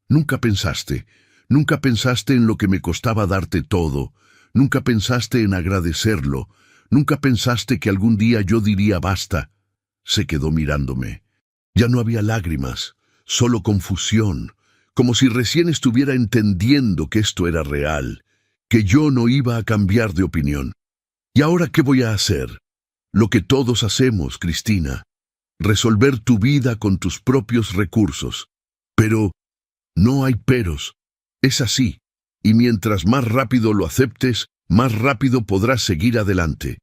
Speaker 1: nunca pensaste. Nunca pensaste en lo que me costaba darte todo. Nunca pensaste en agradecerlo. Nunca pensaste que algún día yo diría basta. Se quedó mirándome. Ya no había lágrimas, solo confusión. como si recién estuviera entendiendo que esto era real, que yo no iba a cambiar de opinión. ¿Y ahora qué voy a hacer? Lo que todos hacemos, Cristina. Resolver tu vida con tus propios recursos. Pero no hay peros. Es así. Y mientras más rápido lo aceptes, más rápido podrás seguir adelante.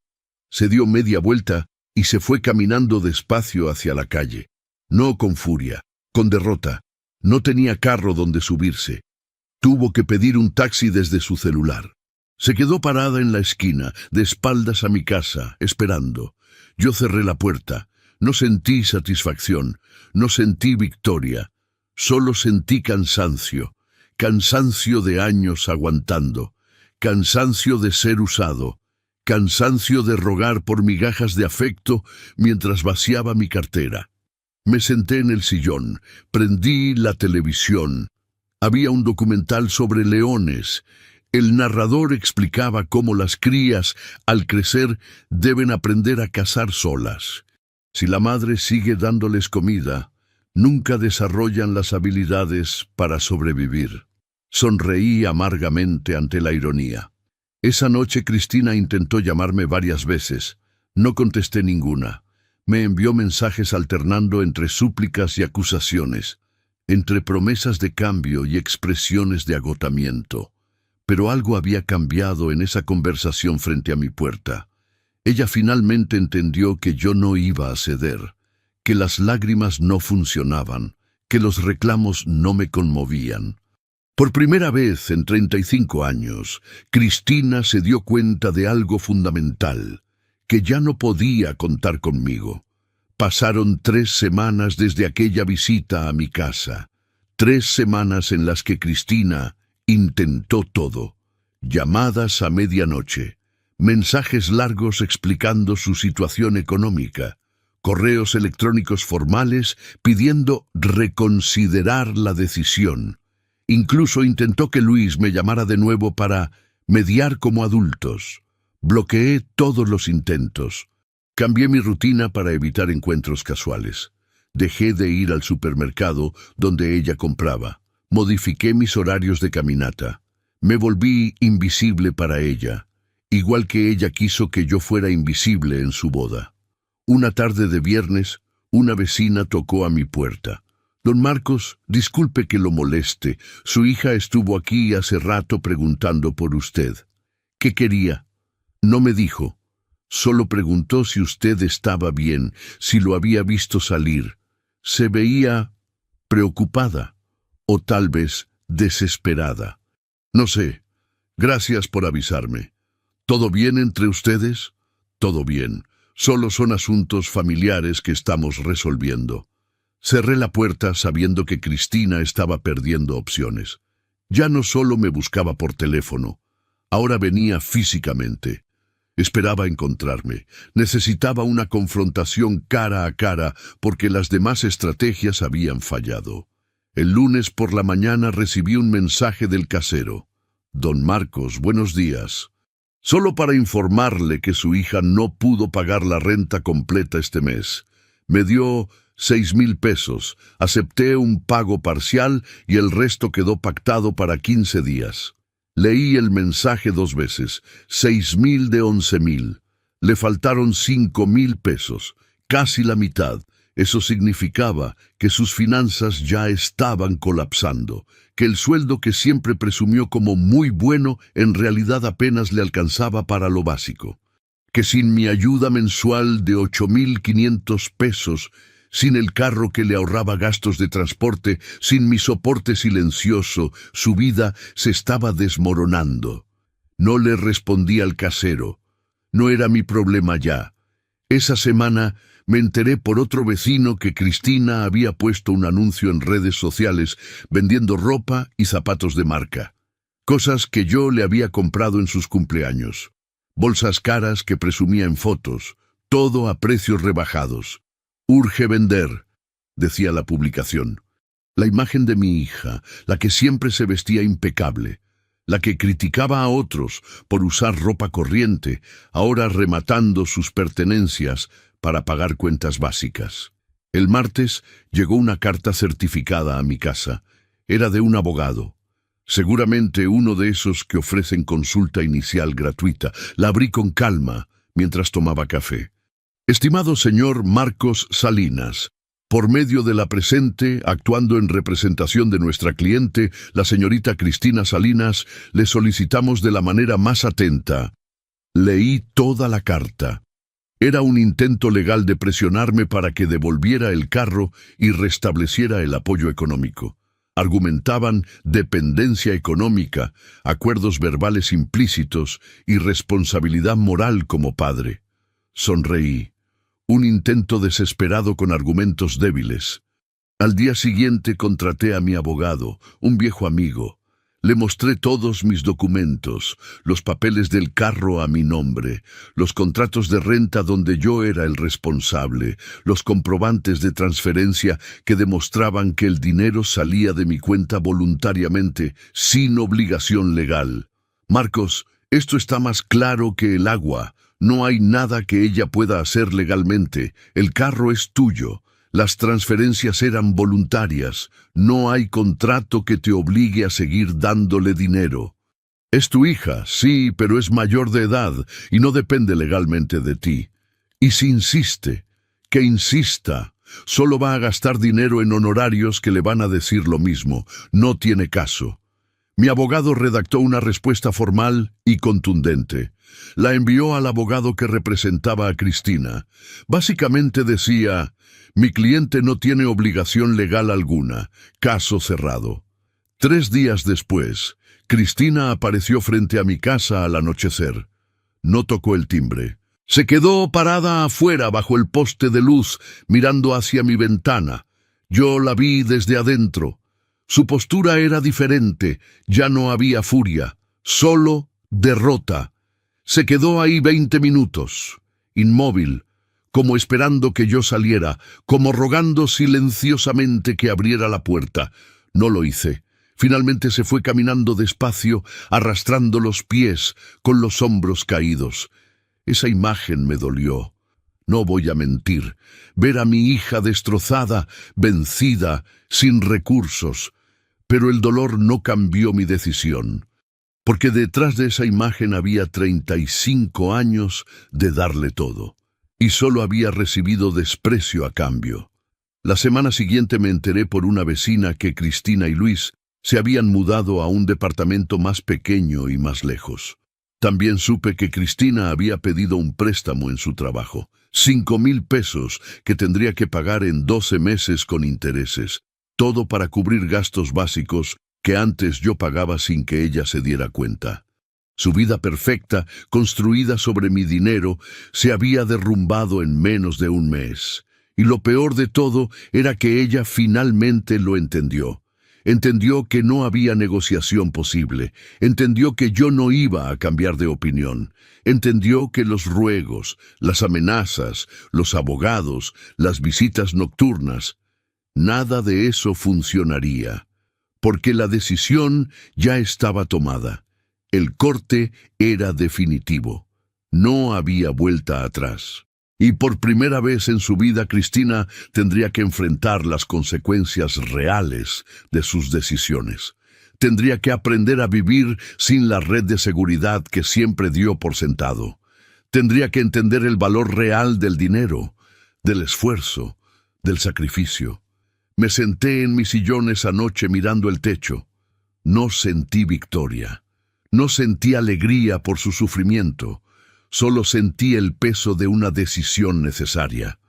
Speaker 1: Se dio media vuelta y se fue caminando despacio hacia la calle. No con furia, con derrota. No tenía carro donde subirse. Tuvo que pedir un taxi desde su celular. Se quedó parada en la esquina, de espaldas a mi casa, esperando. Yo cerré la puerta. No sentí satisfacción, no sentí victoria. Solo sentí cansancio. Cansancio de años aguantando. Cansancio de ser usado. Cansancio de rogar por migajas de afecto mientras vaciaba mi cartera. Me senté en el sillón, prendí la televisión. Había un documental sobre leones. El narrador explicaba cómo las crías, al crecer, deben aprender a cazar solas. Si la madre sigue dándoles comida, nunca desarrollan las habilidades para sobrevivir. Sonreí amargamente ante la ironía. Esa noche Cristina intentó llamarme varias veces. No contesté ninguna. Me envió mensajes alternando entre súplicas y acusaciones, entre promesas de cambio y expresiones de agotamiento. Pero algo había cambiado en esa conversación frente a mi puerta. Ella finalmente entendió que yo no iba a ceder, que las lágrimas no funcionaban, que los reclamos no me conmovían. Por primera vez en 35 años, Cristina se dio cuenta de algo fundamental, que ya no podía contar conmigo. Pasaron 3 semanas desde aquella visita a mi casa, 3 semanas en las que Cristina intentó todo. Llamadas a medianoche, mensajes largos explicando su situación económica, correos electrónicos formales pidiendo reconsiderar la decisión. Incluso intentó que Luis me llamara de nuevo para mediar como adultos. Bloqueé todos los intentos. Cambié mi rutina para evitar encuentros casuales. Dejé de ir al supermercado donde ella compraba. Modifiqué mis horarios de caminata. Me volví invisible para ella, igual que ella quiso que yo fuera invisible en su boda. Una tarde de viernes, una vecina tocó a mi puerta. «Don Marcos, disculpe que lo moleste. Su hija estuvo aquí hace rato preguntando por usted». «¿Qué quería?» No me dijo. Solo preguntó si usted estaba bien, si lo había visto salir. Se veía preocupada, o tal vez desesperada. No sé. Gracias por avisarme. ¿Todo bien entre ustedes? Todo bien. Solo son asuntos familiares que estamos resolviendo. Cerré la puerta sabiendo que Cristina estaba perdiendo opciones. Ya no solo me buscaba por teléfono, ahora venía físicamente. Esperaba encontrarme. Necesitaba una confrontación cara a cara porque las demás estrategias habían fallado. El lunes por la mañana recibí un mensaje del casero. «Don Marcos, buenos días. Solo para informarle que su hija no pudo pagar la renta completa este mes. Me dio 6,000 pesos. Acepté un pago parcial y el resto quedó pactado para 15 días. Leí el mensaje 2 veces. 6,000 de 11,000. Le faltaron 5,000 pesos, casi la mitad. Eso significaba que sus finanzas ya estaban colapsando, que el sueldo que siempre presumió como muy bueno en realidad apenas le alcanzaba para lo básico, que sin mi ayuda mensual de 8,500 pesos, sin el carro que le ahorraba gastos de transporte, sin mi soporte silencioso, su vida se estaba desmoronando. No le respondí al casero. No era mi problema ya. Esa semana me enteré por otro vecino que Cristina había puesto un anuncio en redes sociales vendiendo ropa y zapatos de marca. Cosas que yo le había comprado en sus cumpleaños. Bolsas caras que presumía en fotos. Todo a precios rebajados. «Urge vender», decía la publicación. La imagen de mi hija, la que siempre se vestía impecable, la que criticaba a otros por usar ropa corriente, ahora rematando sus pertenencias para pagar cuentas básicas. El martes llegó una carta certificada a mi casa. Era de un abogado. Seguramente uno de esos que ofrecen consulta inicial gratuita. La abrí con calma mientras tomaba café. Estimado señor Marcos Salinas, por medio de la presente, actuando en representación de nuestra cliente, la señorita Cristina Salinas, le solicitamos de la manera más atenta. Leí toda la carta. Era un intento legal de presionarme para que devolviera el carro y restableciera el apoyo económico. Argumentaban dependencia económica, acuerdos verbales implícitos y responsabilidad moral como padre. Sonreí. Un intento desesperado con argumentos débiles. Al día siguiente contraté a mi abogado, un viejo amigo. Le mostré todos mis documentos, los papeles del carro a mi nombre, los contratos de renta donde yo era el responsable, los comprobantes de transferencia que demostraban que el dinero salía de mi cuenta voluntariamente, sin obligación legal. Marcos, esto está más claro que el agua. No hay nada que ella pueda hacer legalmente. El carro es tuyo. Las transferencias eran voluntarias. No hay contrato que te obligue a seguir dándole dinero. Es tu hija, sí, pero es mayor de edad y no depende legalmente de ti. Y si insiste, que insista. Solo va a gastar dinero en honorarios que le van a decir lo mismo. No tiene caso. Mi abogado redactó una respuesta formal y contundente. La envió al abogado que representaba a Cristina. Básicamente decía: mi cliente no tiene obligación legal alguna. Caso cerrado. 3 días después, Cristina apareció frente a mi casa al anochecer. No tocó el timbre. Se quedó parada afuera bajo el poste de luz, mirando hacia mi ventana. Yo la vi desde adentro. Su postura era diferente. Ya no había furia, solo derrota. Se quedó ahí 20 minutos, inmóvil, como esperando que yo saliera, como rogando silenciosamente que abriera la puerta. No lo hice. Finalmente se fue caminando despacio, arrastrando los pies, con los hombros caídos. Esa imagen me dolió. No voy a mentir. Ver a mi hija destrozada, vencida, sin recursos. Pero el dolor no cambió mi decisión. Porque detrás de esa imagen había 35 años de darle todo. Y solo había recibido desprecio a cambio. La semana siguiente me enteré por una vecina que Cristina y Luis se habían mudado a un departamento más pequeño y más lejos. También supe que Cristina había pedido un préstamo en su trabajo, 5,000 pesos que tendría que pagar en 12 meses con intereses, todo para cubrir gastos básicos que antes yo pagaba sin que ella se diera cuenta. Su vida perfecta, construida sobre mi dinero, se había derrumbado en menos de un mes. Y lo peor de todo era que ella finalmente lo entendió. Entendió que no había negociación posible. Entendió que yo no iba a cambiar de opinión. Entendió que los ruegos, las amenazas, los abogados, las visitas nocturnas, nada de eso funcionaría. Porque la decisión ya estaba tomada. El corte era definitivo. No había vuelta atrás. Y por primera vez en su vida, Cristina tendría que enfrentar las consecuencias reales de sus decisiones. Tendría que aprender a vivir sin la red de seguridad que siempre dio por sentado. Tendría que entender el valor real del dinero, del esfuerzo, del sacrificio. Me senté en mi sillón esa noche mirando el techo. No sentí victoria. No sentí alegría por su sufrimiento. Solo sentí el peso de una decisión necesaria.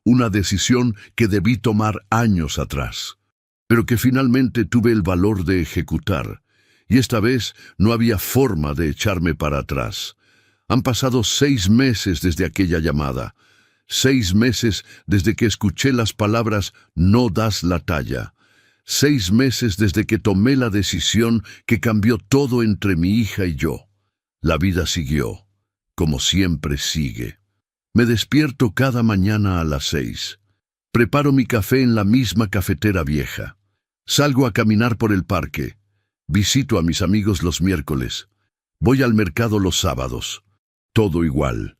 Speaker 1: Una decisión que debí tomar años atrás, pero que finalmente tuve el valor de ejecutar. Y esta vez no había forma de echarme para atrás. Han pasado 6 meses desde aquella llamada. 6 meses desde que escuché las palabras «no das la talla». 6 meses desde que tomé la decisión que cambió todo entre mi hija y yo. La vida siguió, como siempre sigue. Me despierto cada mañana a las 6. Preparo mi café en la misma cafetera vieja. Salgo a caminar por el parque. Visito a mis amigos los miércoles. Voy al mercado los sábados. Todo igual,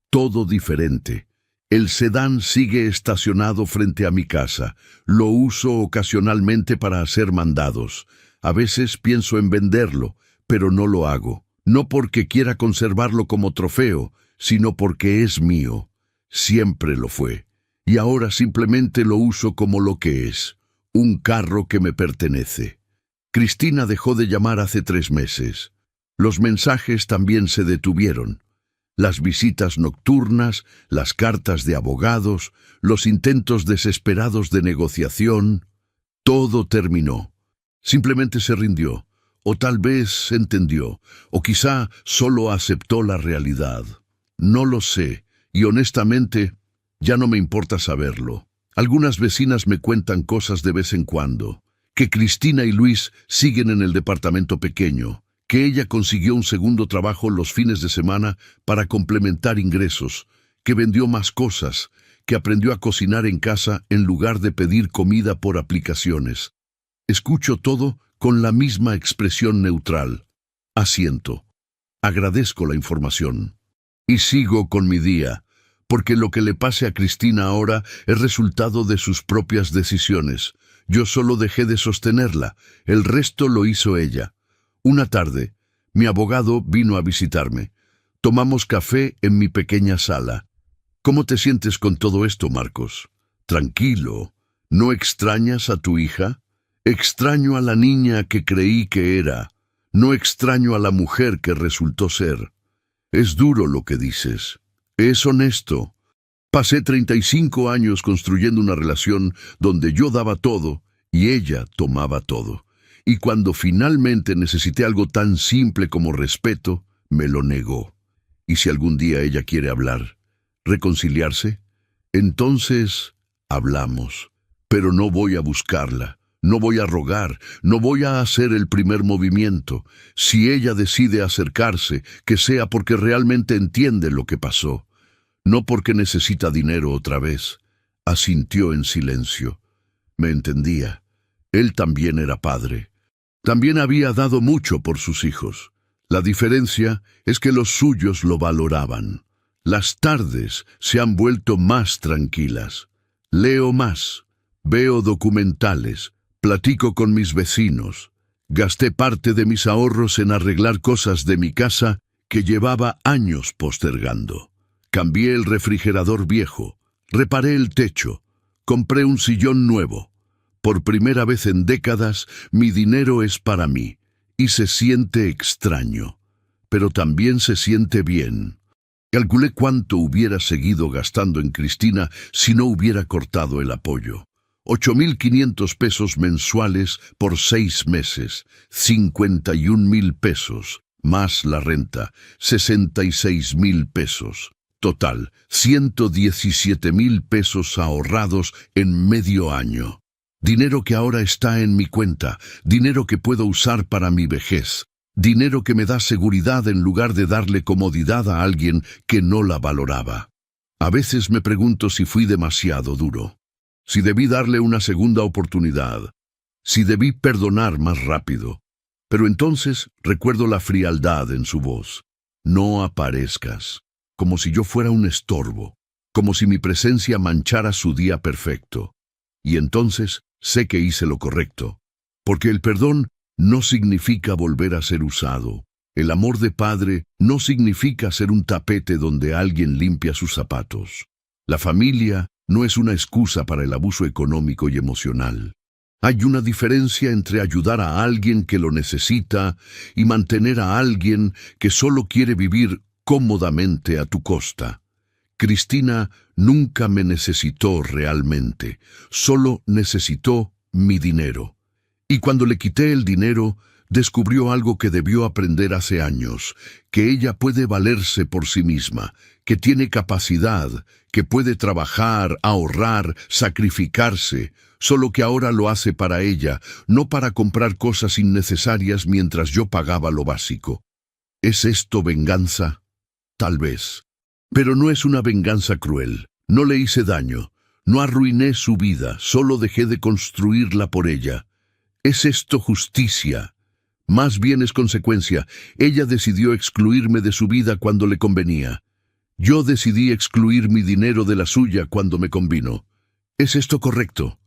Speaker 1: todo diferente. El sedán sigue estacionado frente a mi casa. Lo uso ocasionalmente para hacer mandados. A veces pienso en venderlo, pero no lo hago. No porque quiera conservarlo como trofeo, sino porque es mío. Siempre lo fue. Y ahora simplemente lo uso como lo que es, un carro que me pertenece. Cristina dejó de llamar hace 3 meses. Los mensajes también se detuvieron. Las visitas nocturnas, las cartas de abogados, los intentos desesperados de negociación, todo terminó. Simplemente se rindió, o tal vez entendió, o quizá solo aceptó la realidad. No lo sé, y honestamente, ya no me importa saberlo. Algunas vecinas me cuentan cosas de vez en cuando, que Cristina y Luis siguen en el departamento pequeño, que ella consiguió un segundo trabajo los fines de semana para complementar ingresos, que vendió más cosas, que aprendió a cocinar en casa en lugar de pedir comida por aplicaciones. Escucho todo con la misma expresión neutral. Asiento. Agradezco la información. Y sigo con mi día, porque lo que le pase a Cristina ahora es resultado de sus propias decisiones. Yo solo dejé de sostenerla, el resto lo hizo ella. Una tarde, mi abogado vino a visitarme. Tomamos café en mi pequeña sala. ¿Cómo te sientes con todo esto, Marcos? Tranquilo. ¿No extrañas a tu hija? Extraño a la niña que creí que era. No extraño a la mujer que resultó ser. Es duro lo que dices. Es honesto. Pasé 35 años construyendo una relación donde yo daba todo y ella tomaba todo. Y cuando finalmente necesité algo tan simple como respeto, me lo negó. Y si algún día ella quiere hablar, reconciliarse, entonces hablamos. Pero no voy a buscarla, no voy a rogar, no voy a hacer el primer movimiento. Si ella decide acercarse, que sea porque realmente entiende lo que pasó, no porque necesita dinero otra vez. Asintió en silencio. Me entendía. Él también era padre. También había dado mucho por sus hijos. La diferencia es que los suyos lo valoraban. Las tardes se han vuelto más tranquilas. Leo más, veo documentales, platico con mis vecinos. Gasté parte de mis ahorros en arreglar cosas de mi casa que llevaba años postergando. Cambié el refrigerador viejo, reparé el techo, compré un sillón nuevo. Por primera vez en décadas, mi dinero es para mí, y se siente extraño, pero también se siente bien. Calculé cuánto hubiera seguido gastando en Cristina si no hubiera cortado el apoyo. 8.500 pesos mensuales por 6 meses, 51.000 pesos, más la renta, 66.000 pesos. Total, 117.000 pesos ahorrados en medio año. Dinero que ahora está en mi cuenta, dinero que puedo usar para mi vejez, dinero que me da seguridad en lugar de darle comodidad a alguien que no la valoraba. A veces me pregunto si fui demasiado duro, si debí darle una segunda oportunidad, si debí perdonar más rápido. Pero entonces recuerdo la frialdad en su voz. No aparezcas, como si yo fuera un estorbo, como si mi presencia manchara su día perfecto. Y entonces sé que hice lo correcto, porque el perdón no significa volver a ser usado. El amor de padre no significa ser un tapete donde alguien limpia sus zapatos. La familia no es una excusa para el abuso económico y emocional. Hay una diferencia entre ayudar a alguien que lo necesita y mantener a alguien que solo quiere vivir cómodamente a tu costa. Cristina nunca me necesitó realmente, solo necesitó mi dinero. Y cuando le quité el dinero, descubrió algo que debió aprender hace años, que ella puede valerse por sí misma, que tiene capacidad, que puede trabajar, ahorrar, sacrificarse, solo que ahora lo hace para ella, no para comprar cosas innecesarias mientras yo pagaba lo básico. ¿Es esto venganza? Tal vez. Pero no es una venganza cruel. No le hice daño. No arruiné su vida, solo dejé de construirla por ella. ¿Es esto justicia? Más bien es consecuencia. Ella decidió excluirme de su vida cuando le convenía. Yo decidí excluir mi dinero de la suya cuando me convino. ¿Es esto correcto?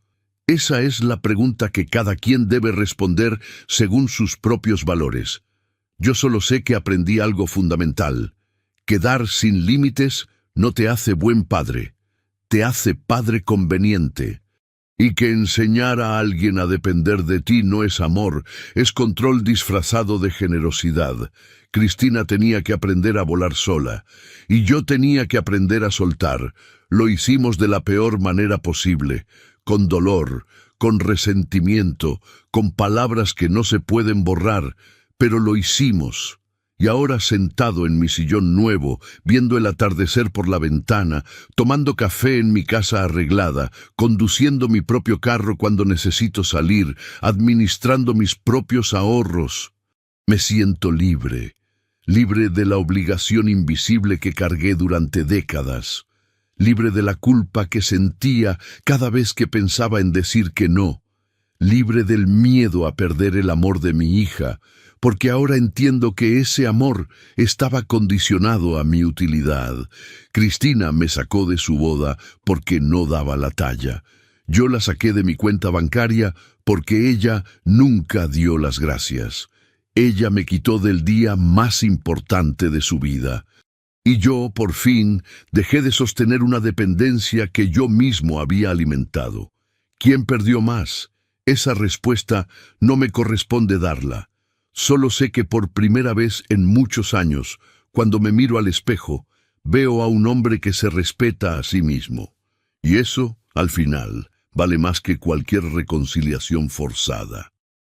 Speaker 1: Esa es la pregunta que cada quien debe responder según sus propios valores. Yo solo sé que aprendí algo fundamental. Que dar sin límites no te hace buen padre, te hace padre conveniente. Y que enseñar a alguien a depender de ti no es amor, es control disfrazado de generosidad. Cristina tenía que aprender a volar sola, y yo tenía que aprender a soltar. Lo hicimos de la peor manera posible, con dolor, con resentimiento, con palabras que no se pueden borrar, pero lo hicimos. Y ahora sentado en mi sillón nuevo, viendo el atardecer por la ventana, tomando café en mi casa arreglada, conduciendo mi propio carro cuando necesito salir, administrando mis propios ahorros, me siento libre, libre de la obligación invisible que cargué durante décadas, libre de la culpa que sentía cada vez que pensaba en decir que no, libre del miedo a perder el amor de mi hija, porque ahora entiendo que ese amor estaba condicionado a mi utilidad. Cristina me sacó de su boda porque no daba la talla. Yo la saqué de mi cuenta bancaria porque ella nunca dio las gracias. Ella me quitó del día más importante de su vida. Y yo, por fin, dejé de sostener una dependencia que yo mismo había alimentado. ¿Quién perdió más? Esa respuesta no me corresponde darla. Solo sé que por primera vez en muchos años, cuando me miro al espejo, veo a un hombre que se respeta a sí mismo. Y eso, al final, vale más que cualquier reconciliación forzada.